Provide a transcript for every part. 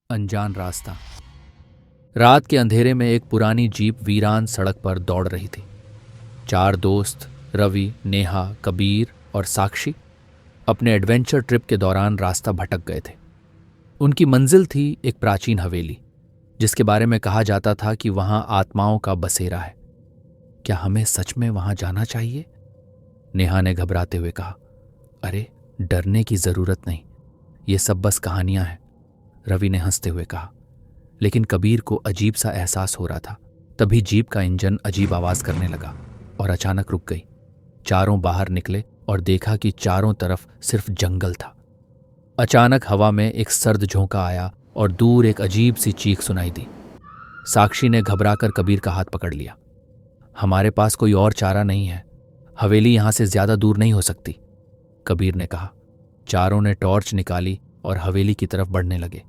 अनजान रास्ता। रात के अंधेरे में एक पुरानी जीप वीरान सड़क पर दौड़ रही थी। चार दोस्त रवि, नेहा, कबीर और साक्षी अपने एडवेंचर ट्रिप के दौरान रास्ता भटक गए थे। उनकी मंजिल थी एक प्राचीन हवेली, जिसके बारे में कहा जाता था कि वहां आत्माओं का बसेरा है। क्या हमें सच में वहां जाना चाहिए? नेहा ने घबराते हुए कहा। अरे, डरने की जरूरत नहीं, ये सब बस कहानियां हैं, रवि ने हंसते हुए कहा। लेकिन कबीर को अजीब सा एहसास हो रहा था। तभी जीप का इंजन अजीब आवाज करने लगा और अचानक रुक गई। चारों बाहर निकले और देखा कि चारों तरफ सिर्फ जंगल था। अचानक हवा में एक सर्द झोंका आया और दूर एक अजीब सी चीख सुनाई दी। साक्षी ने घबराकर कबीर का हाथ पकड़ लिया। हमारे पास कोई और चारा नहीं है, हवेली यहां से ज्यादा दूर नहीं हो सकती, कबीर ने कहा। चारों ने टॉर्च निकाली और हवेली की तरफ बढ़ने लगे।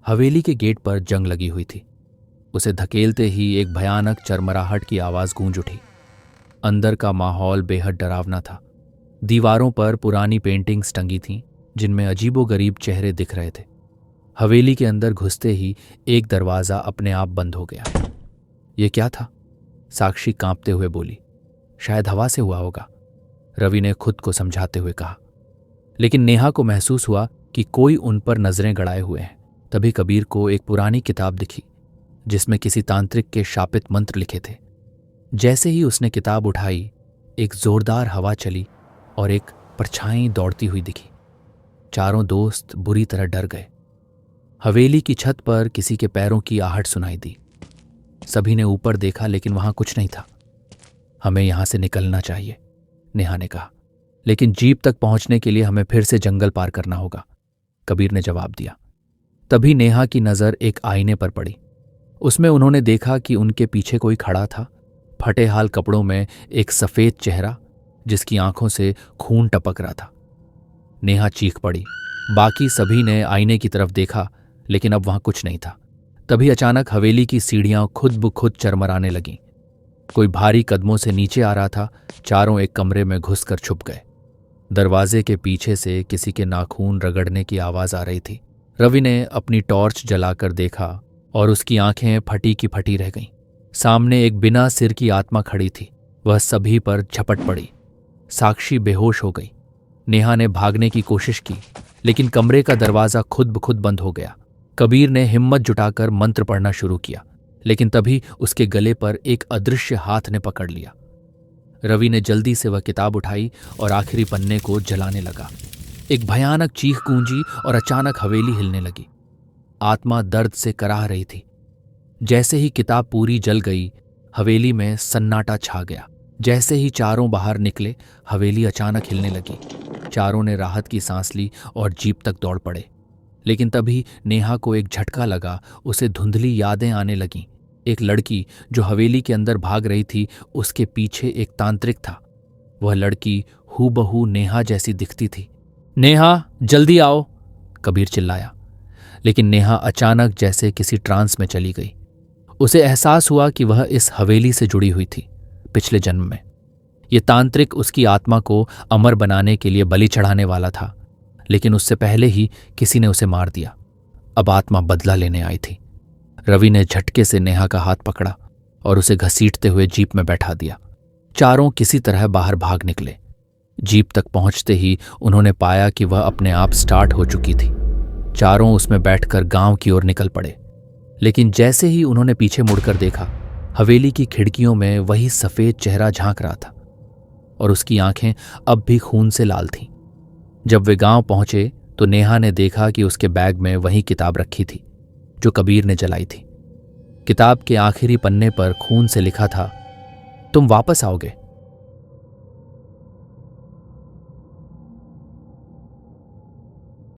हवेली के गेट पर जंग लगी हुई थी। उसे धकेलते ही एक भयानक चरमराहट की आवाज गूंज उठी। अंदर का माहौल बेहद डरावना था। दीवारों पर पुरानी पेंटिंग्स टंगी थीं, जिनमें अजीबोगरीब चेहरे दिख रहे थे। हवेली के अंदर घुसते ही एक दरवाजा अपने आप बंद हो गया। यह क्या था? साक्षी कांपते हुए बोली। शायद हवा से हुआ होगा, रवि ने खुद को समझाते हुए कहा। लेकिन नेहा को महसूस हुआ कि कोई उन पर नजरें गड़ाए हुए हैं। तभी कबीर को एक पुरानी किताब दिखी, जिसमें किसी तांत्रिक के शापित मंत्र लिखे थे। जैसे ही उसने किताब उठाई, एक जोरदार हवा चली और एक परछाई दौड़ती हुई दिखी। चारों दोस्त बुरी तरह डर गए। हवेली की छत पर किसी के पैरों की आहट सुनाई दी। सभी ने ऊपर देखा, लेकिन वहां कुछ नहीं था। हमें यहां से निकलना चाहिए, नेहा ने कहा। लेकिन जीप तक पहुंचने के लिए हमें फिर से जंगल पार करना होगा, कबीर ने जवाब दिया। तभी नेहा की नजर एक आईने पर पड़ी। उसमें उन्होंने देखा कि उनके पीछे कोई खड़ा था, फटे हाल कपड़ों में एक सफेद चेहरा, जिसकी आंखों से खून टपक रहा था। नेहा चीख पड़ी। बाकी सभी ने आईने की तरफ देखा, लेकिन अब वहां कुछ नहीं था। तभी अचानक हवेली की सीढ़ियां खुद ब खुद चरमराने लगीं। कोई भारी कदमों से नीचे आ रहा था। चारों एक कमरे में घुसकर छुप गए। दरवाजे के पीछे से किसी के नाखून रगड़ने की आवाज आ रही थी। रवि ने अपनी टॉर्च जलाकर देखा और उसकी आंखें फटी की फटी रह गईं। सामने एक बिना सिर की आत्मा खड़ी थी। वह सभी पर झपट पड़ी। साक्षी बेहोश हो गई। नेहा ने भागने की कोशिश की, लेकिन कमरे का दरवाजा खुद ब खुद बंद हो गया। कबीर ने हिम्मत जुटाकर मंत्र पढ़ना शुरू किया, लेकिन तभी उसके गले पर एक अदृश्य हाथ ने पकड़ लिया। रवि ने जल्दी से वह किताब उठाई और आखिरी पन्ने को जलाने लगा। एक भयानक चीख गूंजी और अचानक हवेली हिलने लगी। आत्मा दर्द से कराह रही थी। जैसे ही किताब पूरी जल गई, हवेली में सन्नाटा छा गया। जैसे ही चारों बाहर निकले, हवेली अचानक हिलने लगी। चारों ने राहत की सांस ली और जीप तक दौड़ पड़े। लेकिन तभी नेहा को एक झटका लगा। उसे धुंधली यादें आने लगीं। एक लड़की जो हवेली के अंदर भाग रही थी, उसके पीछे एक तांत्रिक था। वह लड़की हूबहू नेहा जैसी दिखती थी। नेहा, जल्दी आओ, कबीर चिल्लाया। लेकिन नेहा अचानक जैसे किसी ट्रांस में चली गई। उसे एहसास हुआ कि वह इस हवेली से जुड़ी हुई थी, पिछले जन्म में। ये तांत्रिक उसकी आत्मा को अमर बनाने के लिए बलि चढ़ाने वाला था, लेकिन उससे पहले ही किसी ने उसे मार दिया। अब आत्मा बदला लेने आई थी। रवि ने झटके से नेहा का हाथ पकड़ा और उसे घसीटते हुए जीप में बैठा दिया। चारों किसी तरह बाहर भाग निकले। जीप तक पहुंचते ही उन्होंने पाया कि वह अपने आप स्टार्ट हो चुकी थी। चारों उसमें बैठकर गांव की ओर निकल पड़े। लेकिन जैसे ही उन्होंने पीछे मुड़कर देखा, हवेली की खिड़कियों में वही सफेद चेहरा झांक रहा था और उसकी आंखें अब भी खून से लाल थीं। जब वे गांव पहुंचे तो नेहा ने देखा कि उसके बैग में वही किताब रखी थी जो कबीर ने जलाई थी। किताब के आखिरी पन्ने पर खून से लिखा था, तुम वापस आओगे,